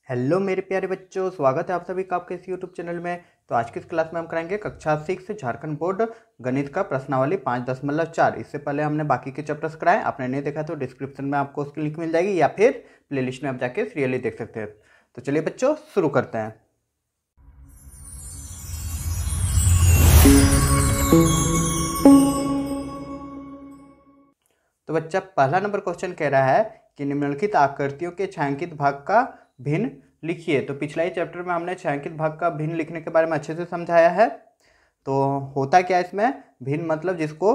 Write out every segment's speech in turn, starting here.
Hello मेरे प्यारे बच्चों, स्वागत है आप सभी का आपके इस यूट्यूब चैनल में। तो आज की इस क्लास में हम कराएंगे कक्षा 6 झारखंड बोर्ड गणित का प्रश्नावली 5.4। इससे पहले हमने बाकी के चैप्टर्स कराए, आपने नहीं देखा तो डिस्क्रिप्शन में आपको उसकी लिंक मिल जाएगी या फिर प्लेलिस्ट में आप जाके सीरियली देख सकते हैं। तो चलिए बच्चों शुरू करते हैं। तो बच्चा पहला नंबर क्वेश्चन कह रहा है कि निम्नलिखित आकृतियों के छायांकित भाग का भिन्न लिखिए। तो पिछला ही चैप्टर में हमने छायांकित भाग का भिन्न लिखने के बारे में अच्छे से समझाया है। तो होता क्या है इसमें, भिन्न मतलब जिसको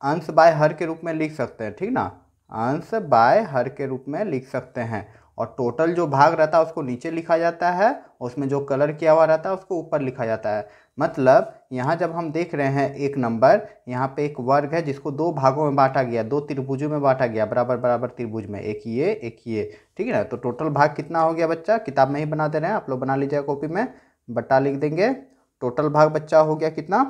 अंश बाय हर के रूप में लिख सकते हैं, ठीक ना, अंश बाय हर के रूप में लिख सकते हैं। और टोटल जो भाग रहता है उसको नीचे लिखा जाता है, उसमें जो कलर किया हुआ रहता है उसको ऊपर लिखा जाता है। मतलब यहाँ जब हम देख रहे हैं एक नंबर, यहाँ पे एक वर्ग है जिसको दो भागों में बांटा गया, दो त्रिभुजों में बांटा गया, बराबर बराबर त्रिभुज में, एक ये, ठीक है ना। तो टोटल भाग कितना हो गया बच्चा, किताब में ही बना दे रहे हैं, आप लोग बना लीजिएगा कॉपी में, बट्टा लिख देंगे। टोटल भाग बच्चा हो गया कितना,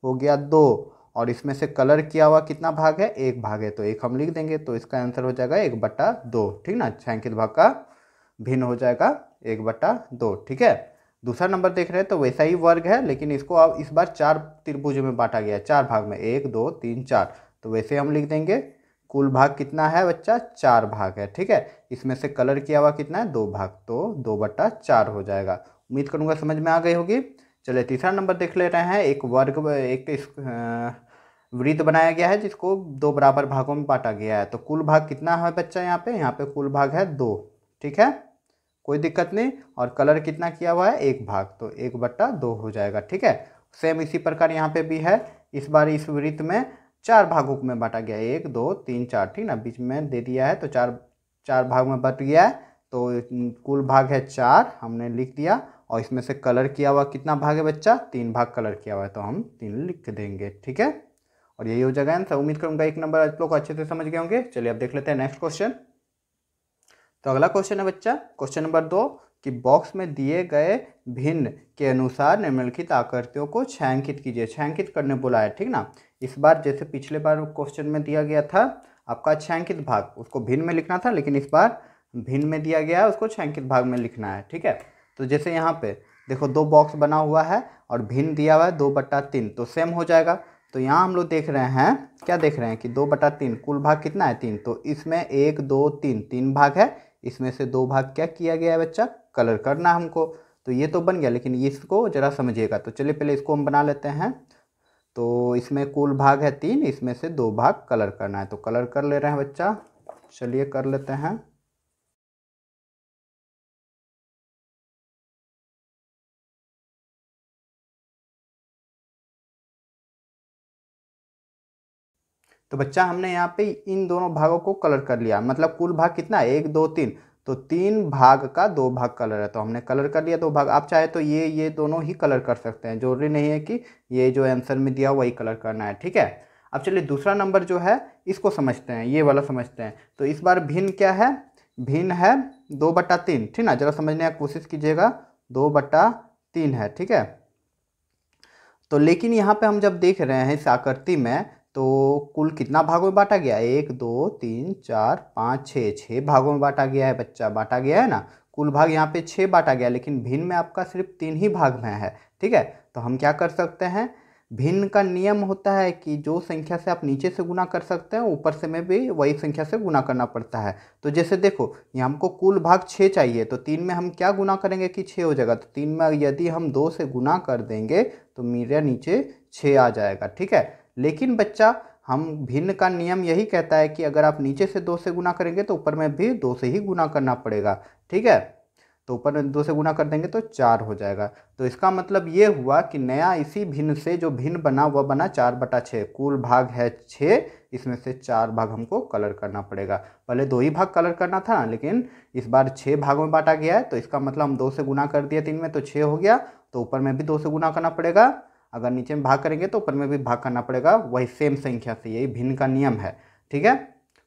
हो गया 2। और इसमें से कलर किया हुआ कितना भाग है, एक भाग है, तो एक हम लिख देंगे। तो इसका आंसर हो जाएगा 1/2, ठीक ना। छायांकित भाग का भिन्न हो जाएगा 1/2, ठीक है। दूसरा नंबर देख रहे हैं तो वैसा ही वर्ग है, लेकिन इसको अब इस बार 4 त्रिभुजों में बांटा गया है, 4 भाग में, 1 2 3 4। तो वैसे हम लिख देंगे कुल भाग कितना है बच्चा, 4 भाग है, ठीक है। इसमें से कलर किया हुआ कितना है, 2 भाग, तो 2/4 हो जाएगा। उम्मीद करूंगा समझ में आ गई होगी। चलिए तीसरा नंबर देख ले रहे हैं। एक वर्ग वृत्त बनाया गया है जिसको 2 बराबर भागों में बांटा गया है। तो कुल भाग कितना है बच्चा, यहाँ पे कुल भाग है 2, ठीक है, कोई दिक्कत नहीं। और कलर कितना किया हुआ है, 1 भाग, तो 1/2 हो जाएगा, ठीक है। सेम इसी प्रकार यहाँ पे भी है। इस बार इस वृत्त में 4 भागों में बांटा गया है, 1 2 3 4, ठीक ना, बीच में दे दिया है तो चार भाग में बट गया है। तो कुल भाग है 4, हमने लिख दिया। और इसमें से कलर किया हुआ कितना भाग है बच्चा, 3 भाग कलर किया हुआ है, तो हम 3 लिख देंगे, ठीक है। और यही हो जाएगा आंसर। उम्मीद करूंगा एक नंबर आप लोग अच्छे से समझ गए होंगे। चलिए अब देख लेते हैं नेक्स्ट क्वेश्चन। तो अगला क्वेश्चन है बच्चा, क्वेश्चन नंबर 2, कि बॉक्स में दिए गए भिन्न के अनुसार निम्नलिखित आकृतियों को छायांकित कीजिए। छायांकित करने बोला है, ठीक ना। इस बार जैसे पिछले बार क्वेश्चन में दिया गया था आपका छायांकित भाग, उसको भिन्न में लिखना था, लेकिन इस बार भिन्न में दिया गया है, उसको छायांकित भाग में लिखना है, ठीक है। तो जैसे यहाँ पे देखो 2 बॉक्स बना हुआ है और भिन्न दिया हुआ है 2/3, तो सेम हो जाएगा। तो यहाँ हम लोग देख रहे हैं, क्या देख रहे हैं कि 2/3, कुल भाग कितना है 3, तो इसमें 1 2 3 3 भाग है। इसमें से 2 भाग क्या किया गया है बच्चा, कलर करना हमको। तो ये तो बन गया, लेकिन इसको जरा समझिएगा। तो चलिए पहले इसको हम बना लेते हैं। तो इसमें कुल भाग है 3, इसमें से 2 भाग कलर करना है, तो कलर कर ले रहे हैं बच्चा। चलिए कर लेते हैं। तो बच्चा हमने यहाँ पे इन दोनों भागों को कलर कर लिया, मतलब कुल भाग कितना है, 1 2 3, तो 3 भाग का 2 भाग कलर है, तो हमने कलर कर लिया 2 भाग। आप चाहे तो ये दोनों ही कलर कर सकते हैं, जरूरी नहीं है कि ये जो आंसर में दिया वही कलर करना है, ठीक है। अब चलिए दूसरा नंबर जो है इसको समझते हैं, ये वाला समझते हैं। तो इस बार भिन्न क्या है, भिन्न है 2/3, ठीक ना, जरा समझने की कोशिश कीजिएगा, 2/3 है, ठीक है। तो लेकिन यहाँ पे हम जब देख रहे हैं इस आकृति में, तो कुल कितना भागों में बांटा गया है, 1 2 3 4 5 6, 6 भागों में बांटा गया है बच्चा, बांटा गया है ना। कुल भाग यहाँ पे 6 बांटा गया, लेकिन भिन्न में आपका सिर्फ 3 ही भाग में है, ठीक है। तो हम क्या कर सकते हैं, भिन्न का नियम होता है कि जो संख्या से आप नीचे से गुना कर सकते हैं ऊपर से में भी वही संख्या से गुना करना पड़ता है। तो जैसे देखो ये हमको कुल भाग 6 चाहिए, तो 3 में हम क्या गुना करेंगे कि 6 हो जाएगा। तो 3 में यदि हम 2 से गुना कर देंगे तो मेरे नीचे 6 आ जाएगा, ठीक है। लेकिन बच्चा हम भिन्न का नियम यही कहता है कि अगर आप नीचे से 2 से गुना करेंगे तो ऊपर में भी 2 से ही गुना करना पड़ेगा, ठीक है। तो ऊपर में 2 से गुना कर देंगे तो 4 हो जाएगा। तो इसका मतलब ये हुआ कि नया इसी भिन्न से जो भिन्न बना वह बना 4/6, कुल भाग है 6, इसमें से 4 भाग हमको कलर करना पड़ेगा। पहले 2 ही भाग कलर करना था, लेकिन इस बार 6 भागों में बांटा गया है, तो इसका मतलब हम 2 से गुना कर दिया 3 में, तो 6 हो गया। तो ऊपर में भी 2 से गुना करना पड़ेगा, अगर नीचे में भाग करेंगे तो ऊपर में भी भाग करना पड़ेगा वही सेम संख्या से, यही भिन्न का नियम है, ठीक है।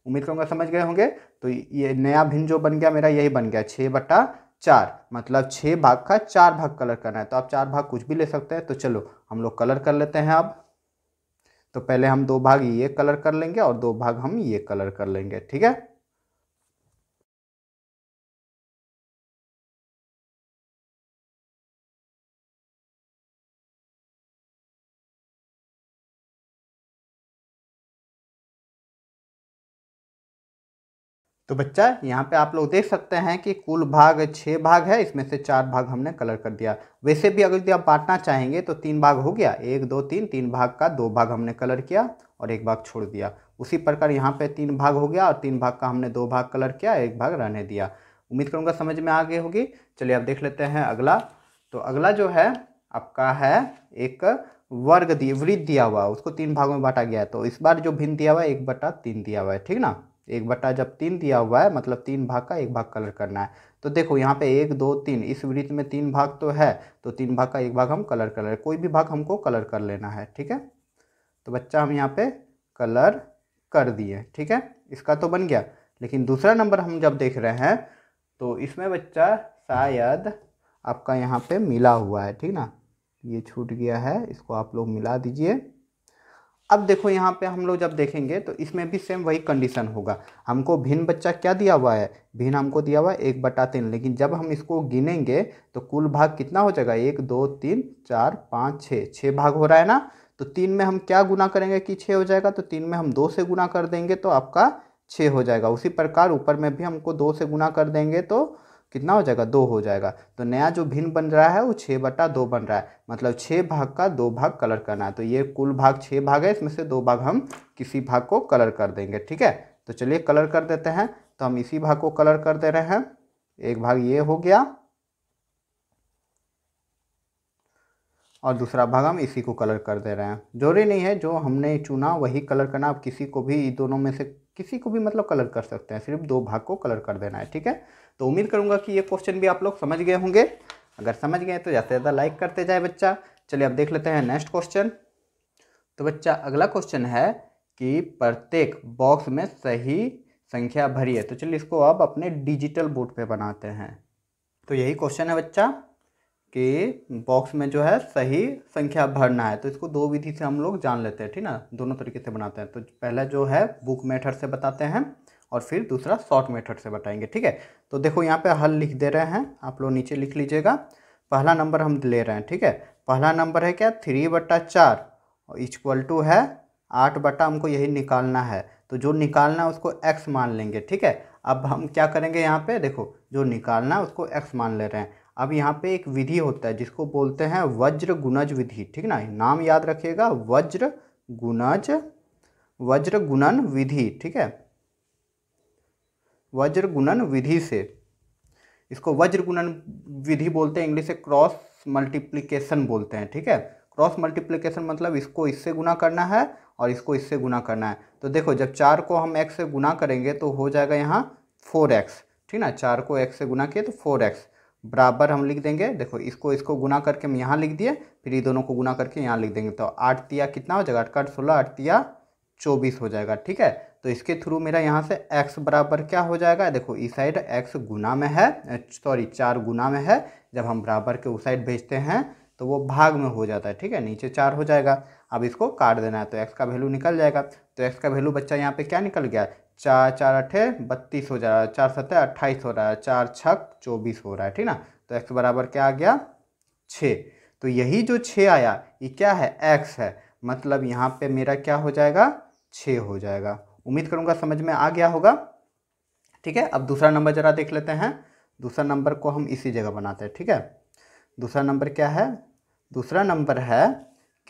उम्मीद करूँगा समझ गए होंगे। तो ये नया भिन्न जो बन गया मेरा यही बन गया 6/4, मतलब 6 भाग का 4 भाग कलर करना है। तो आप 4 भाग कुछ भी ले सकते हैं। तो चलो हम लोग कलर कर लेते हैं अब। तो पहले हम 2 भाग ये कलर कर लेंगे और 2 भाग हम ये कलर कर लेंगे, ठीक है। तो बच्चा यहाँ पे आप लोग देख सकते हैं कि कुल भाग 6 भाग है, इसमें से 4 भाग हमने कलर कर दिया। वैसे भी अगर यदि आप बांटना चाहेंगे तो 3 भाग हो गया, 1 2 3, 3 भाग का 2 भाग हमने कलर किया और 1 भाग छोड़ दिया। उसी प्रकार यहाँ पे 3 भाग हो गया और 3 भाग का हमने 2 भाग कलर किया, 1 भाग रहने दिया। उम्मीद करूँगा समझ में आ गई होगी। चलिए अब देख लेते हैं अगला। तो अगला जो है आपका है एक वर्ग वृत्त दिया हुआ, उसको 3 भागों में बांटा गया है। तो इस बार जो भिन्न दिया हुआ है 1/3 दिया हुआ है, ठीक ना। 1/3 दिया हुआ है मतलब 3 भाग का 1 भाग कलर करना है। तो देखो यहाँ पे 1 2 3, इस वृत्त में 3 भाग तो है, तो 3 भाग का 1 भाग हम कलर कर रहे हैं, कोई भी भाग हमको कलर कर लेना है, ठीक है। तो बच्चा हम यहाँ पे कलर कर दिए, ठीक है, इसका तो बन गया। लेकिन दूसरा नंबर हम जब देख रहे हैं तो इसमें बच्चा शायद आपका यहाँ पे मिला हुआ है, ठीक ना, ये छूट गया है, इसको आप लोग मिला दीजिए। अब देखो यहाँ पे हम लोग जब देखेंगे तो इसमें भी सेम वही कंडीशन होगा। हमको भिन्न बच्चा क्या दिया हुआ है, भिन्न हमको दिया हुआ है 1/3, लेकिन जब हम इसको गिनेंगे तो कुल भाग कितना हो जाएगा, 1 2 3 4 5 6, 6 भाग हो रहा है ना। तो 3 में हम क्या गुना करेंगे कि 6 हो जाएगा, तो 3 में हम 2 से गुना कर देंगे तो आपका 6 हो जाएगा। उसी प्रकार ऊपर में भी हमको 2 से गुना कर देंगे तो कितना हो जाएगा, 2 हो जाएगा। तो नया जो भिन्न बन रहा है वो 6/2 बन रहा है, मतलब 6 भाग का 2 भाग कलर करना है। तो ये कुल भाग 6 भाग है, इसमें से 2 भाग हम किसी भाग को कलर कर देंगे, ठीक है। तो चलिए कलर कर देते हैं। तो हम इसी भाग को कलर कर दे रहे हैं, एक भाग ये हो गया और दूसरा भाग हम इसी को कलर कर दे रहे हैं। जरूरी नहीं है जो हमने चुना वही कलर करना, आप किसी को भी इन दोनों में से किसी को भी मतलब कलर कर सकते हैं, सिर्फ 2 भाग को कलर कर देना है, ठीक है। तो उम्मीद करूंगा कि ये क्वेश्चन भी आप लोग समझ गए होंगे। अगर समझ गए तो ज़्यादा से ज़्यादा लाइक करते जाए बच्चा। चलिए अब देख लेते हैं नेक्स्ट क्वेश्चन। तो बच्चा अगला क्वेश्चन है कि प्रत्येक बॉक्स में सही संख्या भरिए। तो चलिए इसको अब अपने डिजिटल बोर्ड पे बनाते हैं। तो यही क्वेश्चन है बच्चा कि बॉक्स में जो है सही संख्या भरना है। तो इसको 2 विधि से हम लोग जान लेते हैं, ठीक ना, दोनों तरीके से बनाते हैं। तो पहला जो है बुक मेथड से बताते हैं और फिर दूसरा शॉर्ट मेथड से बताएंगे, ठीक है। तो देखो यहाँ पे हल लिख दे रहे हैं, आप लोग नीचे लिख लीजिएगा। पहला नंबर हम ले रहे हैं, ठीक है। पहला नंबर है क्या, 3/4 इक्वल टू है 8 हमको यही निकालना है। तो जो निकालना है उसको x मान लेंगे, ठीक है। अब हम क्या करेंगे, यहाँ पे देखो जो निकालना है उसको x मान ले रहे हैं। अब यहाँ पे एक विधि होता है जिसको बोलते हैं वज्र गुणज विधि, ठीक ना, नाम याद रखिएगा, वज्र गुणन विधि, ठीक है। वज्र गुणन विधि से, इसको वज्र गुणन विधि बोलते हैं, इंग्लिश से क्रॉस मल्टीप्लिकेशन बोलते हैं, ठीक है। क्रॉस मल्टीप्लिकेशन मतलब इसको इससे गुना करना है और इसको इससे गुना करना है। तो देखो जब 4 को हम x से गुना करेंगे तो हो जाएगा यहाँ 4x, ठीक ना, 4 को x से गुना किए तो 4x बराबर हम लिख देंगे। देखो इसको गुना करके हम यहाँ लिख दिए, फिर ये दोनों को गुना करके यहाँ लिख देंगे। तो 8 तिया कितना हो जाएगा, 8 का 16, 8 तिया 24 हो जाएगा, ठीक है। तो इसके थ्रू मेरा यहाँ से x बराबर क्या हो जाएगा, देखो इस साइड x गुना में है, सॉरी 4 गुना में है, जब हम बराबर के उस साइड भेजते हैं तो वो भाग में हो जाता है, ठीक है, नीचे 4 हो जाएगा। अब इसको काट देना है तो x का वैल्यू निकल जाएगा। तो x का वैल्यू बच्चा यहाँ पे क्या निकल गया, 4 4 8 32 हो जा रहा है, 4 7 28 हो रहा है, 4 6 24 हो रहा है, ठीक ना। तो x बराबर क्या आ गया, 6। तो यही जो 6 आया ये क्या है, x है, मतलब यहाँ पे मेरा क्या हो जाएगा, 6 हो जाएगा। उम्मीद करूँगा समझ में आ गया होगा, ठीक है। अब दूसरा नंबर जरा देख लेते हैं। दूसरा नंबर को हम इसी जगह बनाते हैं, ठीक है। दूसरा नंबर क्या है, दूसरा नंबर है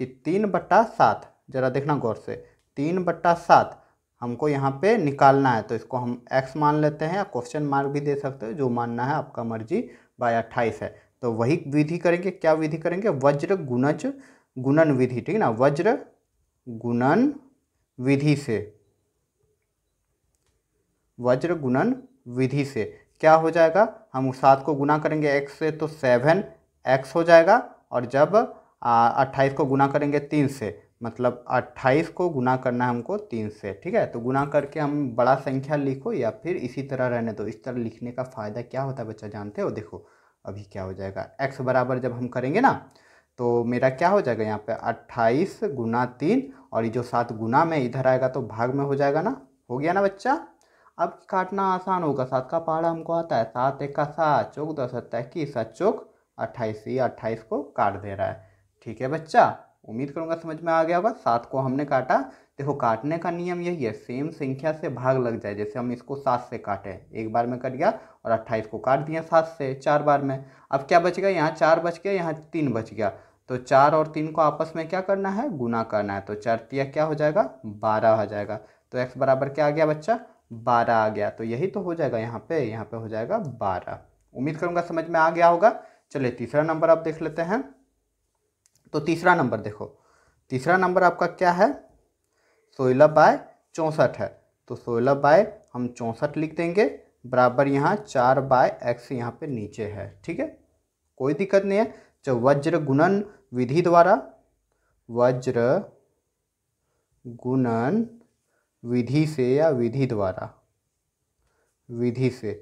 कि 3/7, जरा देखना गौर से, 3/7 हमको यहाँ पे निकालना है। तो इसको हम x मान लेते हैं या क्वेश्चन मार्क भी दे सकते हो, जो मानना है आपका मर्जी, बाय 28 है। तो वही विधि करेंगे, क्या विधि करेंगे, वज्र गुणन विधि, ठीक ना, वज्र गुणन विधि से, वज्र गुणन विधि से क्या हो जाएगा, हम 7 को गुना करेंगे x से तो 7x हो जाएगा, और जब 28 को गुना करेंगे 3 से, मतलब 28 को गुना करना है हमको 3 से, ठीक है। तो गुना करके हम बड़ा संख्या लिखो या फिर इसी तरह रहने दो। इस तरह लिखने का फ़ायदा क्या होता है बच्चा जानते हो, देखो अभी क्या हो जाएगा, x बराबर जब हम करेंगे ना तो मेरा क्या हो जाएगा, यहाँ पे 28 गुना 3, और ये जो 7 गुना में इधर आएगा तो भाग में हो जाएगा ना, हो गया ना बच्चा। अब काटना आसान होगा, 7 का पहाड़ा हमको आता है, 7 1 का 7, चौक 10 21, 7 चौक 28, ये 28 को काट दे रहा है, ठीक है बच्चा। उम्मीद करूंगा समझ में आ गया होगा। 7 को हमने काटा देखो काटने का नियम यही है, सेम संख्या से भाग लग जाए। जैसे हम इसको 7 से काटे, एक बार में कट गया, और 28 को काट दिया 7 से 4 बार में। अब क्या बच गया, यहाँ 4 बच गया, यहाँ 3 बच गया। तो 4 और 3 को आपस में क्या करना है, गुना करना है। तो 4 तिया क्या हो जाएगा, 12 हो जाएगा। तो x बराबर क्या आ गया बच्चा, 12 आ गया। तो यही तो हो जाएगा यहाँ पे हो जाएगा 12। उम्मीद करूँगा समझ में आ गया होगा। चलिए तीसरा नंबर आप देख लेते हैं। तो तीसरा नंबर देखो, तीसरा नंबर आपका क्या है, 16/64 है। तो 16 बाय हम 64 लिख देंगे, बराबर यहाँ 4/x यहाँ पे नीचे है। ठीक है, कोई दिक्कत नहीं है। जो वज्र गुणन विधि द्वारा, वज्र गुणन विधि से या विधि द्वारा, विधि से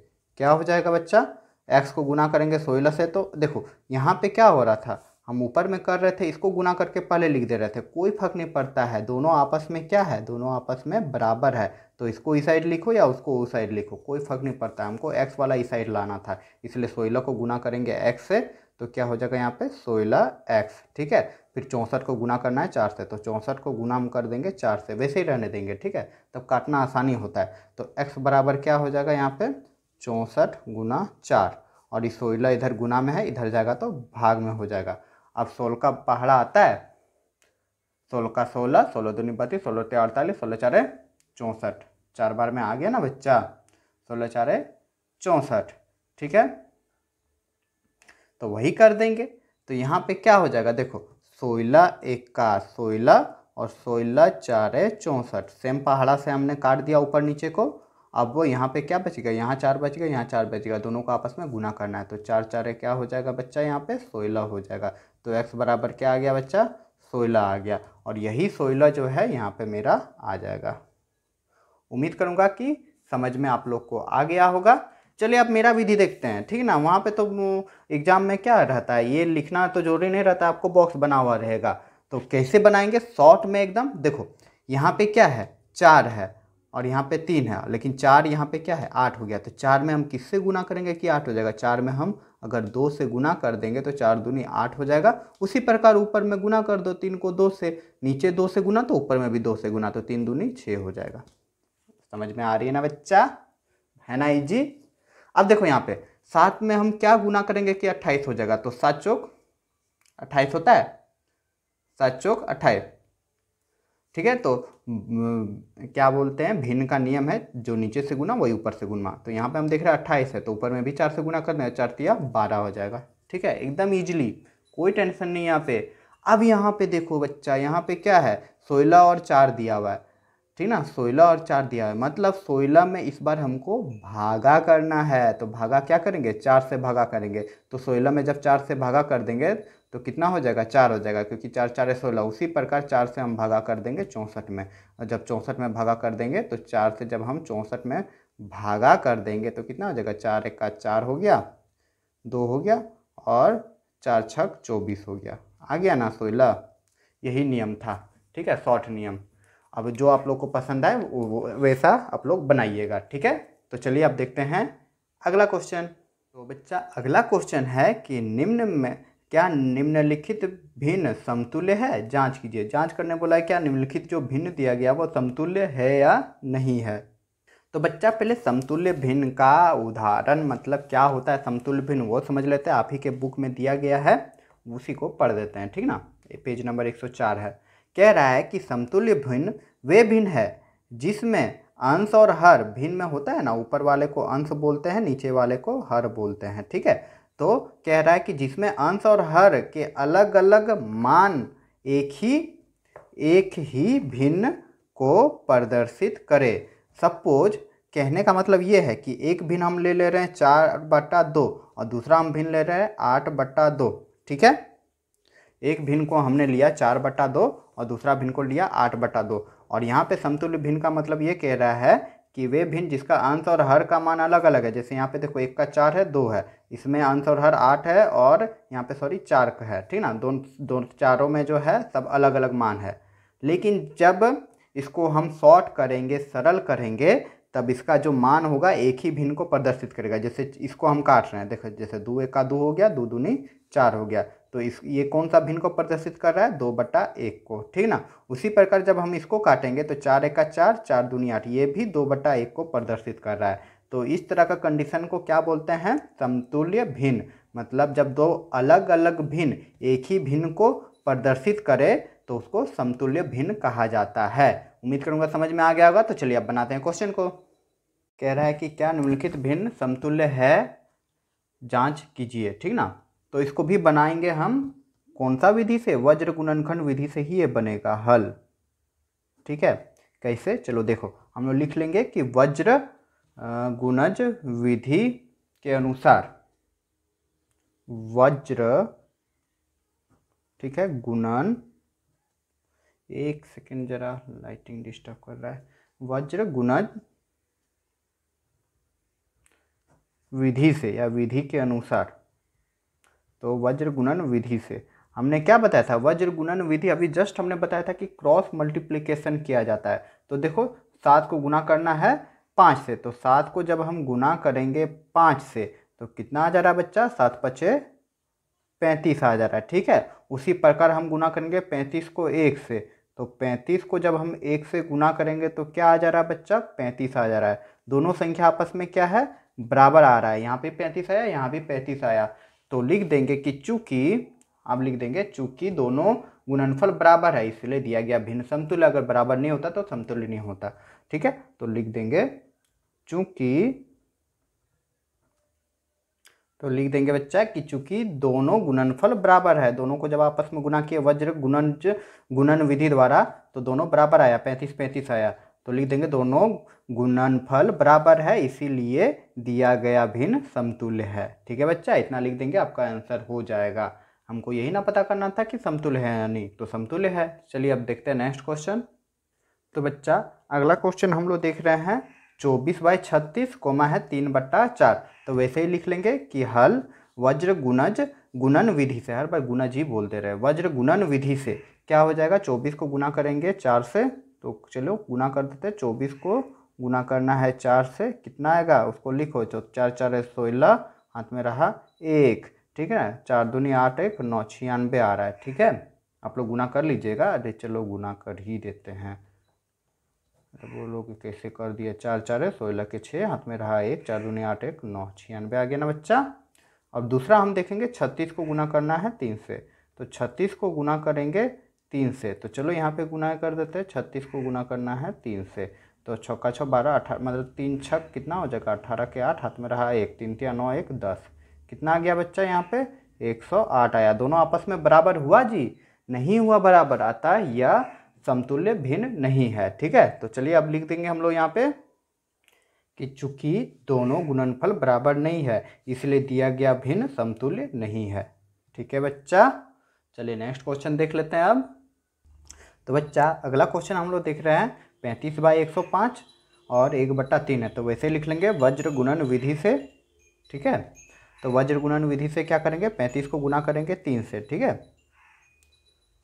क्या हो जाएगा बच्चा, x को गुना करेंगे 16 से। तो देखो यहाँ पे क्या हो रहा था, हम ऊपर में कर रहे थे, इसको गुना करके पहले लिख दे रहे थे, कोई फर्क नहीं पड़ता है, दोनों आपस में क्या है, दोनों आपस में बराबर है। तो इसको इस साइड लिखो या उसको उस साइड लिखो, कोई फर्क नहीं पड़ता, हमको x वाला इस साइड लाना था, इसलिए 16 को गुना करेंगे x से, तो क्या हो जाएगा यहाँ पे 16x। ठीक है, फिर 64 को गुना करना है 4 से, तो 64 को गुना हम कर देंगे 4 से, वैसे ही रहने देंगे। ठीक है, तब काटना आसानी होता है। तो x बराबर क्या हो जाएगा यहाँ पे 64 गुना 4, और इस 16 इधर गुना में है, इधर जाएगा तो भाग में हो जाएगा। अब 16 का पहाड़ा आता है, 16 का 16, 16 दूनी 32, 16 ते 48, 16 चारे 64, 4 बार में आ गया ना बच्चा, 16 चारे 64। ठीक है, तो वही कर देंगे। तो यहाँ पे क्या हो जाएगा, देखो 16 एका 16 और 16 चारे 64, सेम पहाड़ा से हमने काट दिया ऊपर नीचे को। अब वो यहाँ पे क्या बचेगा, यहाँ 4 बच गया, यहाँ 4 बचेगा, दोनों को आपस में गुना करना है। तो 4 चारे क्या हो जाएगा बच्चा, यहाँ पे 16 हो जाएगा। तो x बराबर क्या आ गया बच्चा, 16 आ गया, और यही 16 जो है यहाँ पे मेरा आ जाएगा। उम्मीद करूँगा कि समझ में आप लोग को आ गया होगा। चलिए अब मेरा विधि देखते हैं। ठीक है ना, वहाँ पे तो एग्जाम में क्या रहता है, ये लिखना तो जरूरी नहीं रहता, आपको बॉक्स बना हुआ रहेगा। तो कैसे बनाएंगे, शॉर्ट में एकदम। देखो यहाँ पे क्या है, 4 है, और यहाँ पे 3 है, लेकिन 4 यहाँ पे क्या है, 8 हो गया। तो 4 में हम किससे गुना करेंगे कि 8 हो जाएगा, 4 में हम अगर 2 से गुना कर देंगे तो 4 दूनी 8 हो जाएगा। उसी प्रकार ऊपर में गुना कर दो, 3 को 2 से, नीचे 2 से गुना तो ऊपर में भी 2 से गुना, तो 3 दूनी 6 हो जाएगा। समझ में आ रही है ना बच्चा, है ना इजी। अब देखो यहाँ पे 7 में हम क्या गुना करेंगे कि 28 हो जाएगा। तो 7 चौक 28 होता है, 7 चौक 28। ठीक है, तो क्या बोलते हैं, भिन्न का नियम है, जो नीचे से गुना वही ऊपर से गुना। तो यहाँ पे हम देख रहे हैं 28 है, तो ऊपर में भी 4 से गुना करना है, 4 तिया 12 हो जाएगा। ठीक है, एकदम इजीली, कोई टेंशन नहीं यहाँ पे। अब यहाँ पे देखो बच्चा, यहाँ पे क्या है, 16 और 4 दिया हुआ है। ठीक ना, 16 और 4 दिया है, मतलब 16 में इस बार हमको भागा करना है। तो भागा क्या करेंगे, 4 से भागा करेंगे। तो 16 में जब 4 से भागा कर देंगे तो कितना हो जाएगा, 4 हो जाएगा, क्योंकि 4 4 16। उसी प्रकार 4 से हम भागा कर देंगे 64 में, और जब 64 में भागा कर देंगे तो 4 से जब हम 64 में भागा कर देंगे तो कितना हो जाएगा, 4 एक का 4 हो गया, 2 हो गया, और 4 छक 24 हो गया। आ गया ना 16, यही नियम था। ठीक है, शॉर्ट नियम। अब जो आप लोग को पसंद आए वो वैसा आप लोग बनाइएगा। ठीक है, तो चलिए अब देखते हैं अगला क्वेश्चन। तो बच्चा अगला क्वेश्चन है कि निम्न में क्या निम्नलिखित भिन्न समतुल्य है, जांच कीजिए। जांच करने बोला है, क्या निम्नलिखित जो भिन्न दिया गया वो समतुल्य है या नहीं है। तो बच्चा पहले समतुल्य भिन्न का उदाहरण मतलब क्या होता है, समतुल्य भिन्न वो समझ लेते हैं। आप ही के बुक में दिया गया है, उसी को पढ़ देते हैं। ठीक ना, पेज नंबर 104 है। कह रहा है कि समतुल्य भिन्न वे भिन्न है जिसमें अंश और हर भिन्न में होता है ना, ऊपर वाले को अंश बोलते हैं, नीचे वाले को हर बोलते हैं। ठीक है, तो कह रहा है कि जिसमें अंश और हर के अलग अलग मान एक ही भिन्न को प्रदर्शित करे। सपोज कहने का मतलब ये है कि एक भिन्न हम ले रहे हैं 4/2 और दूसरा हम भिन्न ले रहे हैं 8/2। ठीक है, एक भिन्न को हमने लिया 4/2 और दूसरा भिन्न को लिया 8/2। और यहाँ पे समतुल्य भिन्न का मतलब ये कह रहा है कि वे भिन्न जिसका अंश और हर का मान अलग अलग है। जैसे यहाँ पे देखो, एक का 4 है, 2 है, इसमें अंश और हर 8 है, और यहाँ पे 4 का है। ठीक ना, दोनों चारों में जो है सब अलग अलग मान है। लेकिन जब इसको हम शॉर्ट करेंगे, सरल करेंगे, तब इसका जो मान होगा एक ही भिन्न को प्रदर्शित करेगा। जैसे इसको हम काट रहे हैं, देखो जैसे 2 एक का 2 हो गया, 2 दूनी 4 हो गया। तो इस ये कौन सा भिन्न को प्रदर्शित कर रहा है, 2/1 को, ठीक ना। उसी प्रकार जब हम इसको काटेंगे तो 4 एका 4, 4 दूनी 8, ये भी 2/1 को प्रदर्शित कर रहा है। तो इस तरह का कंडीशन को क्या बोलते हैं, समतुल्य भिन्न। मतलब जब दो अलग अलग भिन्न एक ही भिन्न को प्रदर्शित करे तो उसको समतुल्य भिन्न कहा जाता है। उम्मीद करूंगा समझ में आ गया होगा। तो चलिए अब बनाते हैं क्वेश्चन को। कह रहा है कि क्या निम्नलिखित भिन्न समतुल्य है, जांच कीजिए, ठीक ना। तो इसको भी बनाएंगे हम कौन सा विधि से, वज्र गुणनखंड विधि से ही ये बनेगा हल, ठीक है। कैसे, चलो देखो हम लोग लिख लेंगे कि वज्र गुणज विधि के अनुसार वज्र, ठीक है, गुणन, एक सेकेंड जरा लाइटिंग डिस्टर्ब कर रहा है, वज्र गुणज विधि से या विधि के अनुसार। तो वज्र गुणन विधि से हमने क्या बताया था, वज्र गुणन विधि अभी जस्ट हमने बताया था कि क्रॉस मल्टीप्लिकेशन किया जाता है। तो देखो 7 को गुना करना है 5 से, तो 7 को जब हम गुना करेंगे 5 से तो कितना आ जा रहा है बच्चा, 7 5 35 आ जा रहा है, ठीक है। उसी प्रकार हम गुना करेंगे 35 को 1 से, तो 35 को जब हम 1 से गुना करेंगे तो क्या आ जा रहा है बच्चा, 35 आ जा रहा है। दोनों संख्या आपस में क्या है, बराबर आ रहा है। यहाँ पे 35 आया, यहाँ भी 35 आया, तो लिख देंगे कि चूंकि, आप लिख देंगे चूंकि दोनों गुणनफल बराबर है इसलिए दिया गया भिन्न समतुल्य। अगर बराबर नहीं होता तो समतुल्य नहीं होता, ठीक है। तो लिख देंगे चूंकि, तो लिख देंगे बच्चा कि चूंकि दोनों गुणनफल बराबर है, दोनों को जब आपस में गुना किए वज्र गुणन विधि द्वारा तो दोनों बराबर आया, 35 35 आया। तो लिख देंगे दोनों गुणनफल बराबर है इसीलिए दिया गया भिन्न समतुल्य है, ठीक है बच्चा। इतना लिख देंगे, आपका आंसर हो जाएगा। हमको यही ना पता करना था कि समतुल्य है या नहीं, तो समतुल्य है। चलिए अब देखते हैं नेक्स्ट क्वेश्चन। तो बच्चा अगला क्वेश्चन हम लोग देख रहे हैं 24/36 कोमा है 3/4। तो वैसे ही लिख लेंगे कि हल वज्र गुणज गुणन विधि से, हर बार गुणज ही बोलते रहे, वज्र गुणन विधि से क्या हो जाएगा, 24 को गुना करेंगे 4 से, तो चलो गुना कर देते हैं। 24 को गुना करना है 4 से, कितना आएगा उसको लिखो, तो 4 4 16, हाथ में रहा 1, ठीक है। 4 दूनी 8 1 9, 96 आ रहा है, ठीक है। आप लोग गुना कर लीजिएगा। अरे चलो गुना कर ही देते हैं, तो वो लोग कैसे कर दिए, 4 4 16 के 6, हाथ में रहा 1, 4 दूनी 8 1 9, 96 आ गया ना बच्चा। अब दूसरा हम देखेंगे 36 को गुना करना है 3 से, तो 36 को गुना करेंगे 3 से, तो चलो यहाँ पे गुना कर देते हैं। 36 को गुना करना है 3 से, तो 6 का 6 12 18, मतलब 3 6 कितना हो जाएगा, 18 के 8, हाथ में रहा 1, 3 3 9 1 10, कितना आ गया बच्चा यहाँ पे 108 आया। दोनों आपस में बराबर हुआ जी, नहीं हुआ बराबर, आता या समतुल्य भिन्न नहीं है, ठीक है। तो चलिए अब लिख देंगे हम लोग यहाँ पे कि चूंकि दोनों गुणनफल बराबर नहीं है इसलिए दिया गया भिन्न समतुल्य नहीं है, ठीक है बच्चा। चलिए नेक्स्ट क्वेश्चन देख लेते हैं अब। तो बच्चा अगला क्वेश्चन हम लोग देख रहे हैं 35/105 और 1/3 है। तो वैसे लिख लेंगे वज्र गुणन विधि से, ठीक है। तो वज्र गुणन विधि से क्या करेंगे, 35 को गुना करेंगे 3 से, ठीक है।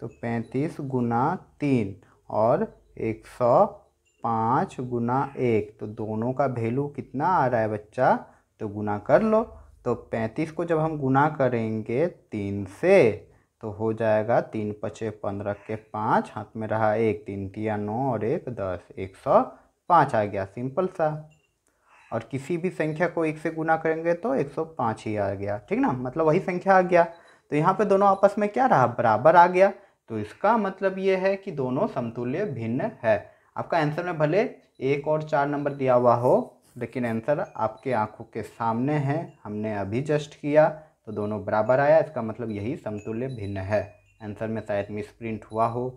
तो 35 गुना 3 और 105 गुना 1, तो दोनों का वैल्यू कितना आ रहा है बच्चा, तो गुना कर लो। तो 35 को जब हम गुना करेंगे 3 से तो हो जाएगा 3 5 15 के 5, हाथ में रहा 1, 3 3 9 और 1 10, 105 आ गया, सिंपल सा। और किसी भी संख्या को 1 से गुना करेंगे तो 105 ही आ गया, ठीक ना, मतलब वही संख्या आ गया। तो यहाँ पे दोनों आपस में क्या रहा, बराबर आ गया। तो इसका मतलब ये है कि दोनों समतुल्य भिन्न है। आपका आंसर में भले 1 और 4 नंबर दिया हुआ हो लेकिन आंसर आपके आंखों के सामने है, हमने अभी जस्ट किया तो दोनों बराबर आया, इसका मतलब यही समतुल्य भिन्न है। आंसर में शायद मिसप्रिंट हुआ हो।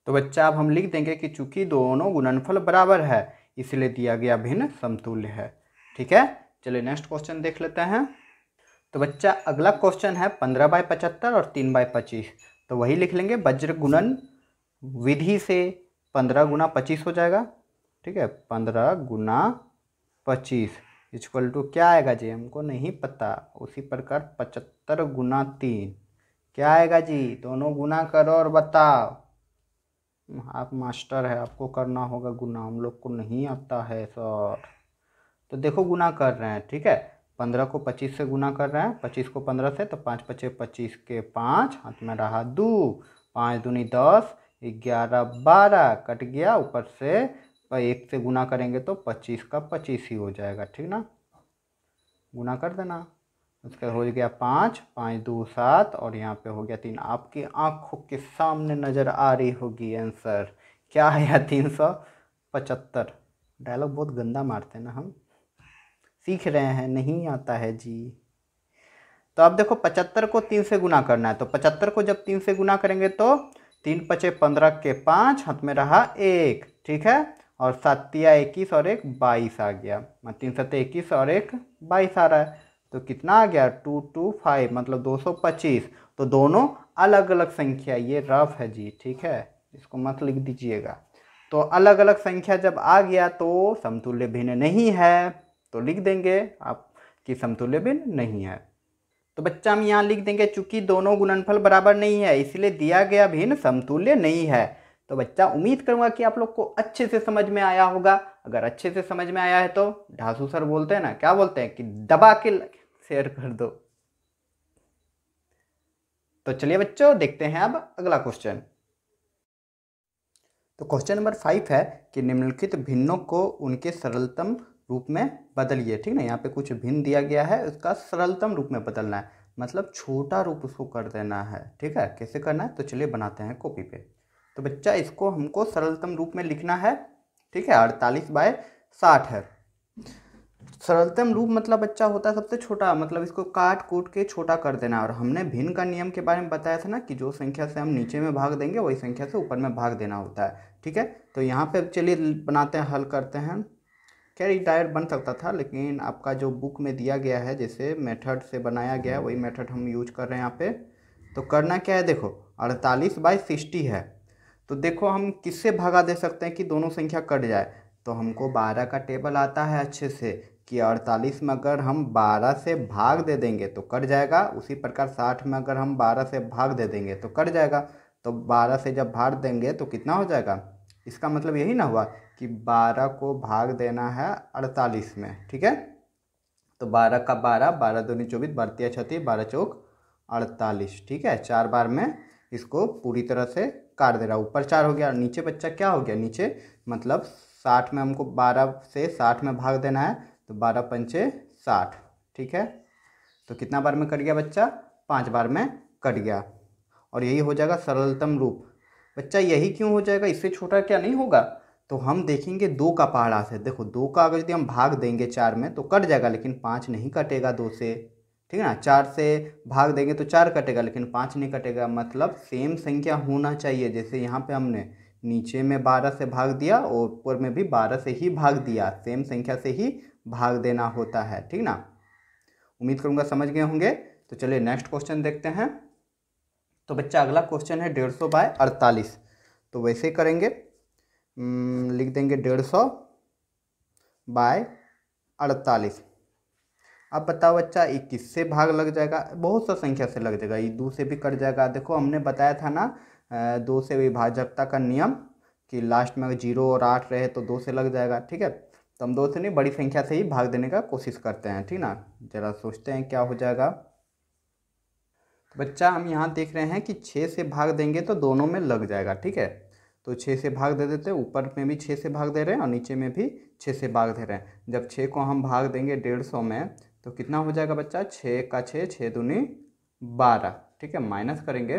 तो बच्चा अब हम लिख देंगे कि चूंकि दोनों गुणनफल बराबर है इसलिए दिया गया भिन्न समतुल्य है, ठीक है। चलिए नेक्स्ट क्वेश्चन देख लेते हैं। तो बच्चा अगला क्वेश्चन है 15/75 और 3/25। तो वही लिख लेंगे वज्र गुणन विधि से 15 गुना 25 हो जाएगा, ठीक है। 15 गुना 25 इक्वल टू क्या आएगा जी, हमको नहीं पता। उसी प्रकार 75 गुना 3 क्या आएगा जी, दोनों गुना करो और बताओ। आप मास्टर है, आपको करना होगा गुना, हम लोग को नहीं आता है सर। तो देखो गुना कर रहे हैं, ठीक है। 15 को 25 से गुना कर रहे हैं, 25 को 15 से, तो 5 पचे 25 के 5, हाथ में रहा 2, 5 दूनी 10, 11 12 कट गया, ऊपर से 1 से गुना करेंगे तो 25 का 25 ही हो जाएगा, ठीक ना, गुना कर देना। उसका हो गया 5, 5 2 7 और यहाँ पे हो गया 3। आपकी आंखों के सामने नज़र आ रही होगी आंसर क्या आया, 375। डायलॉग बहुत गंदा मारते हैं ना हम, सीख रहे हैं, नहीं आता है जी। तो अब देखो 75 को 3 से गुना करना है, तो 75 को जब 3 से गुना करेंगे तो 3 पचे 15 के 5, हाथ में रहा 1, ठीक है, और 7 तिया 21 और 1 22 आ गया, 3 सत्ते 21 और 1 22 आ रहा है, तो कितना आ गया 225, मतलब 225। तो दोनों अलग अलग संख्या, ये रफ है जी, ठीक है, इसको मत लिख दीजिएगा। तो अलग अलग संख्या जब आ गया तो समतुल्य भिन्न नहीं है, तो लिख देंगे आप कि समतुल्य भिन्न नहीं है। तो बच्चा हम यहाँ लिख देंगे चूंकि दोनों गुणनफल बराबर नहीं है इसलिए दिया गया भिन्न समतुल्य नहीं है। तो बच्चा उम्मीद करूंगा कि आप लोग को अच्छे से समझ में आया होगा। अगर अच्छे से समझ में आया है तो ढासू सर बोलते हैं ना, क्या बोलते हैं कि दबा के शेयर कर दो। तो चलिए बच्चों देखते हैं अब अगला क्वेश्चन। तो क्वेश्चन नंबर 5 है कि निम्नलिखित भिन्नों को उनके सरलतम रूप में बदलिए, ठीक ना। यहाँ पे कुछ भिन्न दिया गया है, उसका सरलतम रूप में बदलना है, मतलब छोटा रूप उसको कर देना है, ठीक है। कैसे करना है तो चलिए बनाते हैं कॉपी पे। तो बच्चा इसको हमको सरलतम रूप में लिखना है, ठीक है। 48/60 है सरलतम रूप, मतलब बच्चा होता है सबसे छोटा, मतलब इसको काट कूट के छोटा कर देना। और हमने भिन्न का नियम के बारे में बताया था ना कि जो संख्या से हम नीचे में भाग देंगे वही संख्या से ऊपर में भाग देना होता है, ठीक है। तो यहाँ पे चलिए बनाते हैं, हल करते हैं। क्या डायरेक्ट बन सकता था, लेकिन आपका जो बुक में दिया गया है जैसे मेथड से बनाया गया है वही मेथड हम यूज कर रहे हैं यहाँ पे। तो करना क्या है, देखो 48/60 है, तो देखो हम किससे भगा दे सकते हैं कि दोनों संख्या कट जाए। तो हमको 12 का टेबल आता है अच्छे से कि 48 में अगर हम 12 से भाग दे देंगे तो कट जाएगा, उसी प्रकार 60 में अगर हम 12 से भाग दे देंगे तो कट जाएगा। तो 12 से जब भाग देंगे तो कितना हो जाएगा, इसका मतलब यही ना हुआ कि 12 को भाग देना है 48 में, ठीक है। तो 12 का 12, 12 दूनी 24, 12 तिया 36, 12 चौक 48, ठीक है। 4 बार में इसको पूरी तरह से काट दे रहा, ऊपर 4 हो गया, नीचे बच्चा क्या हो गया, नीचे मतलब 60 में हमको 12 से 60 में भाग देना है, तो 12 पंचे 60, ठीक है। तो कितना बार में कट गया बच्चा, 5 बार में कट गया, और यही हो जाएगा सरलतम रूप। बच्चा यही क्यों हो जाएगा, इससे छोटा क्या नहीं होगा। तो हम देखेंगे 2 का पहाड़ा से, देखो 2 का अगर यदि हम भाग देंगे 4 में तो कट जाएगा, लेकिन 5 नहीं कटेगा 2 से, ठीक है ना। 4 से भाग देंगे तो 4 कटेगा, लेकिन 5 नहीं कटेगा, मतलब सेम संख्या होना चाहिए। जैसे यहाँ पे हमने नीचे में 12 से भाग दिया और ऊपर में भी 12 से ही भाग दिया, सेम संख्या से ही भाग देना होता है, ठीक ना। उम्मीद करूँगा समझ गए होंगे। तो चलिए नेक्स्ट क्वेश्चन देखते हैं। तो बच्चा अगला क्वेश्चन है 150/48। तो वैसे करेंगे, लिख देंगे 150/48। अब बताओ बच्चा ये किससे भाग लग जाएगा, बहुत सा संख्या से लग जाएगा, ये 2 से भी कट जाएगा। देखो हमने बताया था ना 2 से विभाजकता का नियम कि लास्ट में अगर 0 और 8 रहे तो 2 से लग जाएगा, ठीक है। तो हम 2 से नहीं, बड़ी संख्या से ही भाग देने का कोशिश करते हैं, ठीक ना। जरा सोचते हैं क्या हो जाएगा। तो बच्चा हम यहाँ देख रहे हैं कि 6 से भाग देंगे तो दोनों में लग जाएगा, ठीक है। तो 6 से भाग दे देते हैं, ऊपर में भी 6 से भाग दे रहे हैं और नीचे में भी 6 से भाग दे रहे हैं। जब 6 को हम भाग देंगे 150 में तो कितना हो जाएगा बच्चा, 6 का 6, 6 दूनी 12, ठीक है। माइनस करेंगे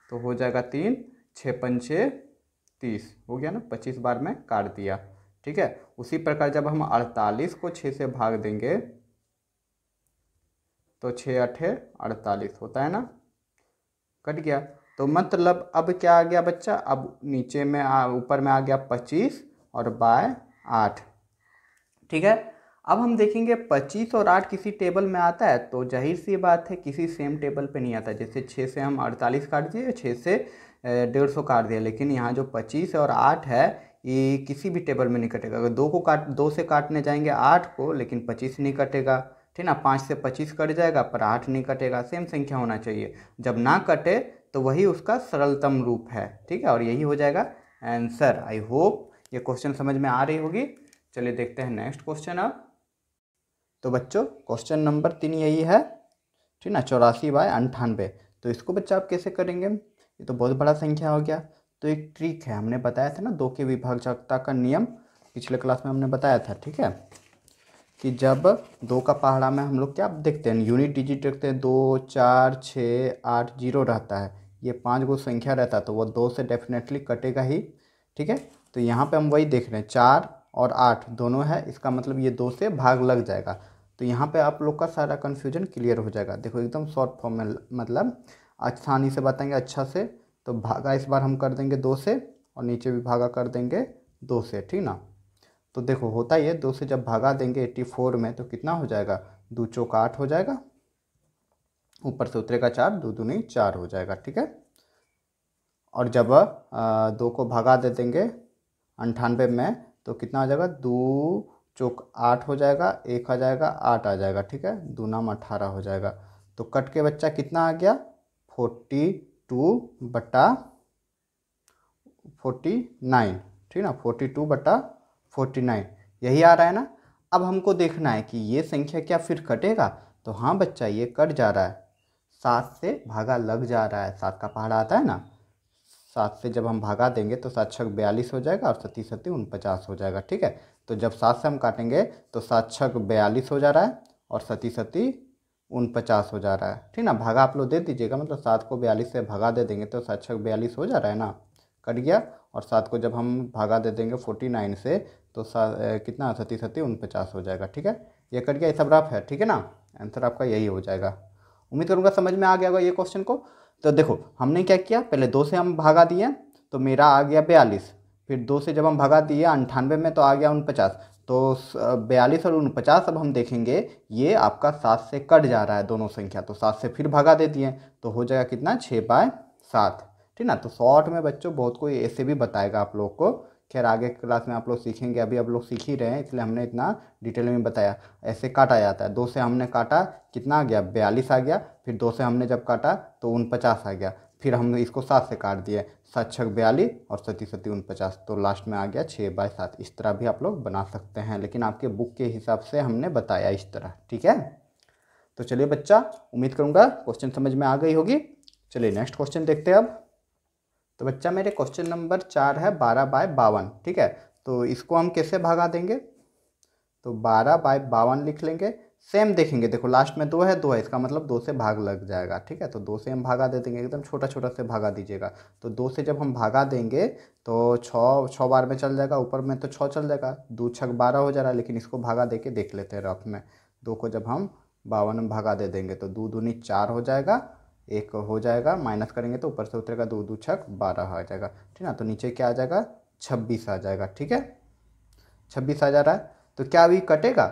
तो हो जाएगा 3, 6 पंचे 30, हो गया ना, 25 बार में काट दिया, ठीक है। उसी प्रकार जब हम 48 को 6 से भाग देंगे तो 6 8 48 होता है ना, कट गया। तो मतलब अब क्या आ गया बच्चा, अब नीचे में ऊपर में आ गया 25 और बाय 8, ठीक है। अब हम देखेंगे 25 और 8 किसी टेबल में आता है तो जाहिर सी बात है किसी सेम टेबल पे नहीं आता। जैसे 6 से हम 48 काट दिए, 6 से 150 काट दिया, लेकिन यहाँ जो 25 और 8 है ये किसी भी टेबल में नहीं कटेगा। अगर 2 से काटने जाएंगे 8 को, लेकिन 25 नहीं कटेगा, ठीक ना। 5 से 25 कट जाएगा पर 8 नहीं कटेगा, सेम संख्या होना चाहिए। जब ना कटे तो वही उसका सरलतम रूप है, ठीक है, और यही हो जाएगा आंसर। आई होप ये क्वेश्चन समझ में आ रही होगी। चलिए देखते हैं नेक्स्ट क्वेश्चन अब। तो बच्चों क्वेश्चन नंबर 3 यही है, ठीक ना, 84/98। तो इसको बच्चा आप कैसे करेंगे, ये तो बहुत बड़ा संख्या हो गया। तो एक ट्रिक है, हमने बताया था ना 2 के विभाजकता का नियम, पिछले क्लास में हमने बताया था, ठीक है, कि जब 2 का पहाड़ा में हम लोग क्या देखते हैं, यूनिट डिजिट देखते हैं, 2, 4, 6, 8, 0 रहता है, ये 5 गो संख्या रहता है, तो वो 2 से डेफिनेटली कटेगा ही, ठीक है। तो यहाँ पे हम वही देख रहे हैं, 4 और 8 दोनों है, इसका मतलब ये 2 से भाग लग जाएगा। तो यहाँ पे आप लोग का सारा कन्फ्यूजन क्लियर हो जाएगा। देखो एकदम शॉर्ट फॉर्म में, मतलब आसानी से बताएंगे अच्छा से। तो भागा इस बार हम कर देंगे 2 से, और नीचे भी भागा कर देंगे 2 से, ठीक ना। तो देखो होता ही है, 2 से जब भागा देंगे 84 में तो कितना हो जाएगा, 2 चौक 8 हो जाएगा, ऊपर से उतरेगा 4, 2 दूनी 4 हो जाएगा, ठीक है। और जब 2 को भगा दे देंगे 98 में तो कितना आ जाएगा, 2 चौक 8 हो जाएगा, 1 आ जाएगा, 8 आ जाएगा, ठीक है, 2 नाम 18 हो जाएगा। तो कट के बच्चा कितना आ गया, 42/49, ठीक ना, 42/49 यही आ रहा है ना। अब हमको देखना है कि ये संख्या क्या फिर कटेगा। तो हाँ बच्चा ये कट जा रहा है, 7 से भागा लग जा रहा है, 7 का पहाड़ा आता है ना, 7 से जब हम भागा देंगे तो 7 छक 42 हो जाएगा और 7 सत्ती 49 हो जाएगा, ठीक है। तो जब 7 से हम काटेंगे तो 7 छक 42 हो जा रहा है और 7 सत्ती 49 हो जा रहा है, ठीक ना। भागा आप लोग दे दीजिएगा, मतलब 7 को 42 से भागा दे देंगे तो 7 छक 42 हो जा रहा है ना, कट गया। और 7 को जब हम भागा दे देंगे 49 से तो कितना, 7 सत्ती 49 हो जाएगा, ठीक है। ये कट गया, ये सब रफ है, ठीक है ना। आंसर आपका यही हो जाएगा। उम्मीद करूँगा समझ में आ गया होगा ये क्वेश्चन को। तो देखो हमने क्या किया, पहले 2 से हम भागा दिए तो मेरा आ गया 42, फिर 2 से जब हम भगा दिए 98 में तो आ गया 49। तो 42 और 49 अब हम देखेंगे ये आपका 7 से कट जा रहा है दोनों संख्या, तो 7 से फिर भगा दे दिए तो हो जाएगा कितना, 6/7, ठीक ना। तो शॉर्ट में बच्चों बहुत कोई ऐसे भी बताएगा आप लोग को, खैर आगे क्लास में आप लोग सीखेंगे, अभी आप लोग सीख ही रहे हैं इसलिए हमने इतना डिटेल में बताया। ऐसे काटा जाता है, 2 से हमने काटा कितना आ गया, 42 आ गया, फिर 2 से हमने जब काटा तो 49 आ गया, फिर हमने इसको 7 से काट दिया, 7 छक 42 और 7 सत्ती 49, तो लास्ट में आ गया 6/7। इस तरह भी आप लोग बना सकते हैं, लेकिन आपके बुक के हिसाब से हमने बताया इस तरह, ठीक है। तो चलिए बच्चा, उम्मीद करूँगा क्वेश्चन समझ में आ गई होगी। चलिए नेक्स्ट क्वेश्चन देखते हैं अब। तो बच्चा मेरे क्वेश्चन नंबर 4 है 12/52, ठीक है। तो इसको हम कैसे भागा देंगे, तो 12/52 लिख लेंगे। सेम देखेंगे, देखो लास्ट में 2 है, 2 है, इसका मतलब 2 से भाग लग जाएगा, ठीक है। तो 2 से हम भागा दे देंगे, एकदम छोटा छोटा से भागा दीजिएगा। तो 2 से जब हम भागा देंगे तो 6 बार में चल जाएगा, ऊपर में तो 6 चल जाएगा, 2 छक 12 हो जा रहा है, लेकिन इसको भागा दे के देख लेते हैं रफ में। 2 को जब हम 52 में भागा दे देंगे तो 2 दूनी 4 हो जाएगा, 1 हो जाएगा, माइनस करेंगे तो ऊपर से उतरेगा, 2 2 छक 12 आ जाएगा, ठीक ना। तो नीचे क्या आ जाएगा, 26 आ जाएगा, ठीक है, 26 आ जा रहा है। तो क्या अभी कटेगा,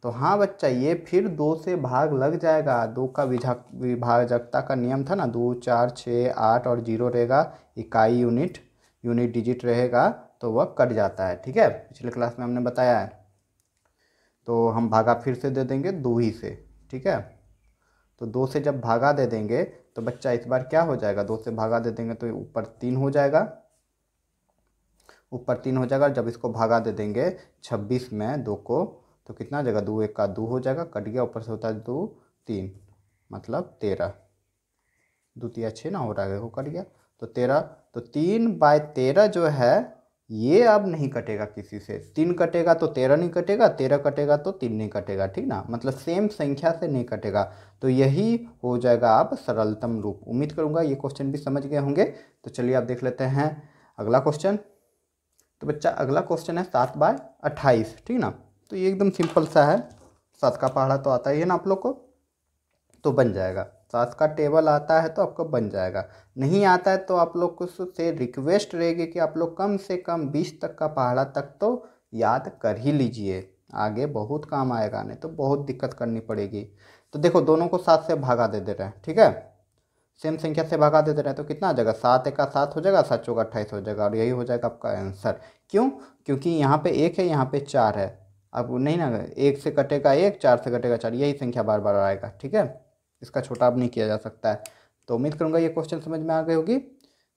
तो हाँ बच्चा ये फिर 2 से भाग लग जाएगा। 2 का विभाजकता का नियम था ना, 2, 4, 6, 8 और 0 रहेगा, इकाई यूनिट डिजिट रहेगा तो वह कट जाता है, ठीक है, पिछले क्लास में हमने बताया है। तो हम भागा फिर से दे देंगे 2 ही से, ठीक है। तो 2 से जब भागा दे देंगे तो बच्चा इस बार क्या हो जाएगा, 2 से भागा दे देंगे तो ऊपर 3 हो जाएगा, ऊपर 3 हो जाएगा। जब इसको भागा दे देंगे 26 में 2 को तो कितना आ जाएगा, 2 1 का 2 हो जाएगा, कट गया, ऊपर से होता है 2 3 मतलब 13, 2 3 6 ना हो रहा है, वो कट गया तो 13। तो 3/13 जो है ये अब नहीं कटेगा किसी से, 3 कटेगा तो 13 नहीं कटेगा, 13 कटेगा तो 3 नहीं कटेगा, ठीक ना, मतलब सेम संख्या से नहीं कटेगा। तो यही हो जाएगा आप सरलतम रूप। उम्मीद करूंगा ये क्वेश्चन भी समझ गए होंगे। तो चलिए आप देख लेते हैं अगला क्वेश्चन। तो बच्चा अगला क्वेश्चन है 7/28, ठीक ना। तो ये एकदम सिंपल सा है, 7 का पहाड़ा तो आता ही है ना आप लोग को, तो बन जाएगा। 7 का टेबल आता है तो आपको बन जाएगा, नहीं आता है तो आप लोग को से रिक्वेस्ट रहेगी कि आप लोग कम से कम 20 तक का पहाड़ा तक तो याद कर ही लीजिए, आगे बहुत काम आएगा, नहीं तो बहुत दिक्कत करनी पड़ेगी। तो देखो दोनों को 7 से भागा दे रहे हैं, ठीक है, सेम संख्या से भगा देते रहे तो कितना आ जाएगा, 7 1 का 7 हो जाएगा, 7 चौका 28 हो जाएगा, और यही हो जाएगा आपका आंसर। क्यों, क्योंकि यहाँ पे 1 है, यहाँ पे 4 है, अब नहीं ना, 1 से कटेगा 1, 4 से कटेगा 4, यही संख्या बार बार आएगा, ठीक है, इसका छोटा अब नहीं किया जा सकता है। तो उम्मीद करूँगा ये क्वेश्चन समझ में आ गई होगी।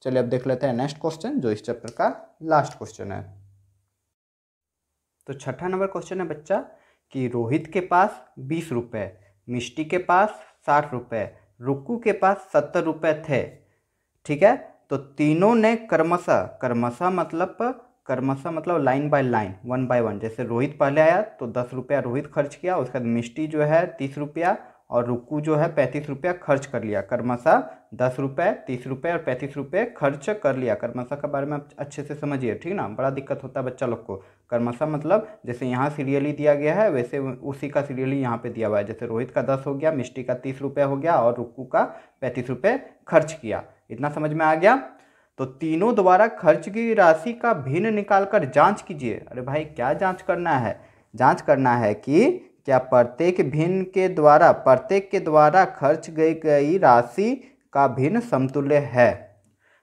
चलिए अब देख लेते हैं नेक्स्ट क्वेश्चन, जो इस चैप्टर का लास्ट क्वेश्चन है। तो छठा नंबर क्वेश्चन है बच्चा कि रोहित के पास 20 रुपये, मिष्टी के पास 60 रुपये, रुक्कू के पास 70 रुपये थे। ठीक है, तो तीनों ने क्रमशः मतलब लाइन बाय लाइन, 1 बाय 1, जैसे रोहित पहले आया तो 10 रुपया रोहित खर्च किया, उसके बाद मिष्टी जो है 30 रुपया और रुक्कू जो है 35 रुपया खर्च कर लिया। क्रमशः 10 रुपये, 30 रुपये और 35 रुपये खर्च कर लिया। क्रमशः के बारे में आप अच्छे से समझिए, ठीक ना, बड़ा दिक्कत होता है बच्चा लोग को। क्रमशः मतलब जैसे यहाँ सीरियली दिया गया है वैसे उसी का सीरियली यहाँ पे दिया हुआ है। जैसे रोहित का 10 हो गया, मिष्टी का 30 रुपया हो गया और रुक्कू का 35 रुपये खर्च किया। इतना समझ में आ गया। तो तीनों द्वारा खर्च की राशि का भिन्न निकालकर जांच कीजिए। अरे भाई क्या जांच करना है? जांच करना है कि क्या प्रत्येक के द्वारा खर्च गई राशि का भिन्न समतुल्य है।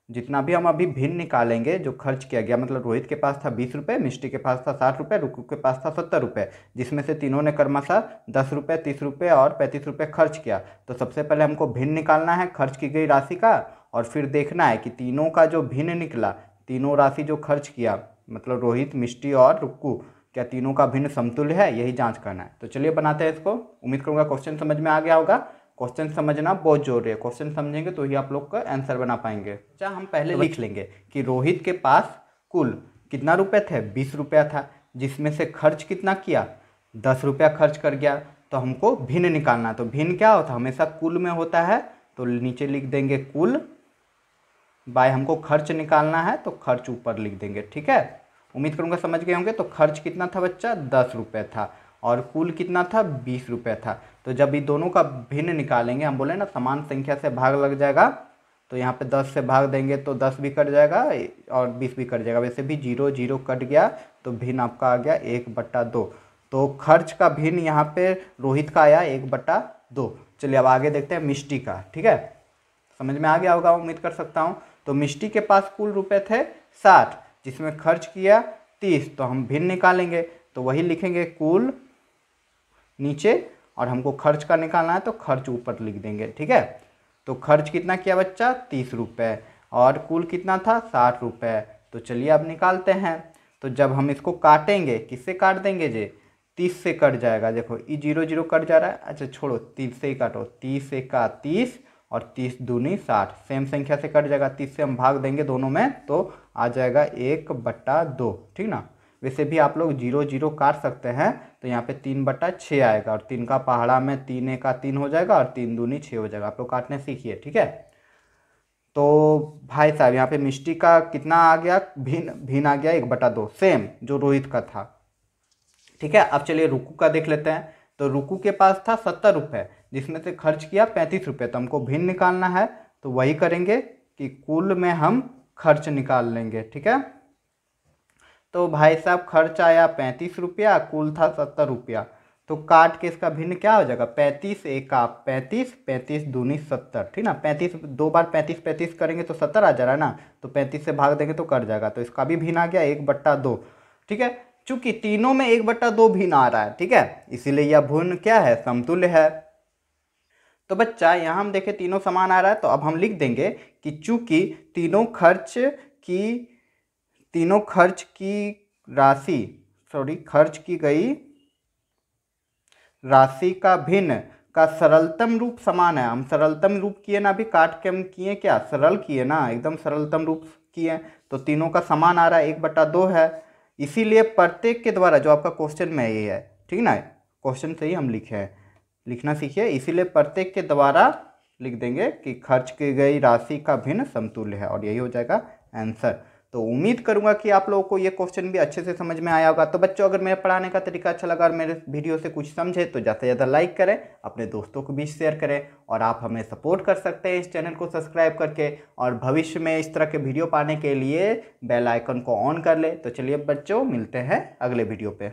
जितना भी हम अभी भिन्न निकालेंगे जो खर्च किया गया, मतलब रोहित के पास था 20 रुपये, मिष्टी के पास था 60 रुपये, रुक्कू के पास था 70 रुपये, जिसमें से तीनों ने क्रमशः 10 रुपये, 30 रुपये और 35 रुपये खर्च किया। तो सबसे पहले हमको भिन्न निकालना है खर्च की गई राशि का, और फिर देखना है कि तीनों का जो भिन्न निकला, तीनों राशि जो खर्च किया, मतलब रोहित, मिष्टी और रुक्कू, क्या तीनों का भिन्न समतुल्य है, यही जांच करना है। तो चलिए बनाते हैं इसको। उम्मीद करूँगा क्वेश्चन समझ में आ गया होगा। क्वेश्चन समझना बहुत जरूरी है, क्वेश्चन समझेंगे तो ही आप लोग का आंसर बना पाएंगे। अच्छा, हम पहले लिख लेंगे कि रोहित के पास कुल कितना रुपए थे, 20 रुपया था, जिसमें से खर्च कितना किया, 10 रुपया खर्च कर गया। तो हमको भिन्न निकालना है। तो भिन्न क्या होता है, हमेशा कुल में होता है, तो नीचे लिख देंगे कुल बाय हमको खर्च निकालना है तो खर्च ऊपर लिख देंगे। ठीक है, उम्मीद करूँगा समझ गए होंगे। तो खर्च कितना था बच्चा, 10 रुपये था, और कुल कितना था, 20 रुपये था। तो जब ये दोनों का भिन्न निकालेंगे, हम बोले ना समान संख्या से भाग लग जाएगा, तो यहाँ पे 10 से भाग देंगे तो 10 भी कट जाएगा और 20 भी कट जाएगा। वैसे भी 0 0 कट गया तो भिन्न आपका आ गया 1/2। तो खर्च का भिन्न यहाँ पे रोहित का आया 1/2। चलिए अब आगे देखते हैं मिष्टी का। ठीक है, समझ में आ गया होगा उम्मीद कर सकता हूँ। तो मिष्टी के पास कुल रुपए थे 60, जिसमें खर्च किया 30, तो हम भिन्न निकालेंगे तो वही लिखेंगे कुल नीचे, और हमको खर्च का निकालना है तो खर्च ऊपर लिख देंगे। ठीक है, तो खर्च कितना किया बच्चा, 30 रुपये, और कुल कितना था, 60 रुपये। तो चलिए अब निकालते हैं। तो जब हम इसको काटेंगे, किससे काट देंगे जे, 30 से कट जाएगा। देखो ये 0 0 कट जा रहा है, अच्छा छोड़ो 30 से ही काटो, 30 से का 30 और 30 दूनी 60, सेम संख्या से कट जाएगा। 30 से हम भाग देंगे दोनों में तो आ जाएगा 1/2। ठीक ना, वैसे भी आप लोग 0 0 काट सकते हैं, तो यहाँ पे 3/6 आएगा, और 3 का पहाड़ा में 3 1 का 3 हो जाएगा और 3 दूनी 6 हो जाएगा। आप लोग काटने सीखिए। ठीक है, तो भाई साहब यहाँ पे मिष्टी का कितना आ गया, भिन्न आ गया 1/2, सेम जो रोहित का था। ठीक है, अब चलिए रुक्कू का देख लेते हैं। तो रुक्कू के पास था 70 रुपये, जिसमें से खर्च किया 35 रुपये। तो हमको भिन्न निकालना है तो वही करेंगे कि कुल में हम खर्च निकाल लेंगे। ठीक है, तो भाई साहब खर्च आया 35 रुपया, कुल था 70 रुपया। तो काट के इसका भिन्न क्या हो जाएगा, 35 1 35, 35 दूनी 70। ठीक ना, 35 दो बार 35 35 करेंगे तो 70 आ जा रहा है ना, तो 35 से भाग देंगे तो कट जाएगा। तो इसका भी भिन्न आ गया 1/2। ठीक है, चूंकि तीनों में 1/2 भिन्न आ रहा है, ठीक है, इसीलिए यह भिन्न क्या है, समतुल्य है। तो बच्चा यहाँ हम देखें तीनों समान आ रहा है, तो अब हम लिख देंगे कि चूंकि खर्च की गई राशि का भिन्न का सरलतम रूप समान है। हम सरलतम रूप किए ना, अभी काट के हम किए क्या, सरल किए ना, एकदम सरलतम रूप किए, तो तीनों का समान आ रहा है 1/2 है। इसीलिए प्रत्येक के द्वारा, जो आपका क्वेश्चन में ये है, ठीक ना, क्वेश्चन से ही हम लिखे हैं, लिखना सीखिए। इसीलिए प्रत्येक के द्वारा लिख देंगे कि खर्च की गई राशि का भिन्न समतुल्य है, और यही हो जाएगा आंसर। तो उम्मीद करूंगा कि आप लोगों को ये क्वेश्चन भी अच्छे से समझ में आया होगा। तो बच्चों, अगर मेरे पढ़ाने का तरीका अच्छा लगा और मेरे वीडियो से कुछ समझे तो ज़्यादा से ज़्यादा लाइक करें, अपने दोस्तों को भी शेयर करें, और आप हमें सपोर्ट कर सकते हैं इस चैनल को सब्सक्राइब करके, और भविष्य में इस तरह के वीडियो पाने के लिए बेल आइकन को ऑन कर ले। तो चलिए बच्चों, मिलते हैं अगले वीडियो पे।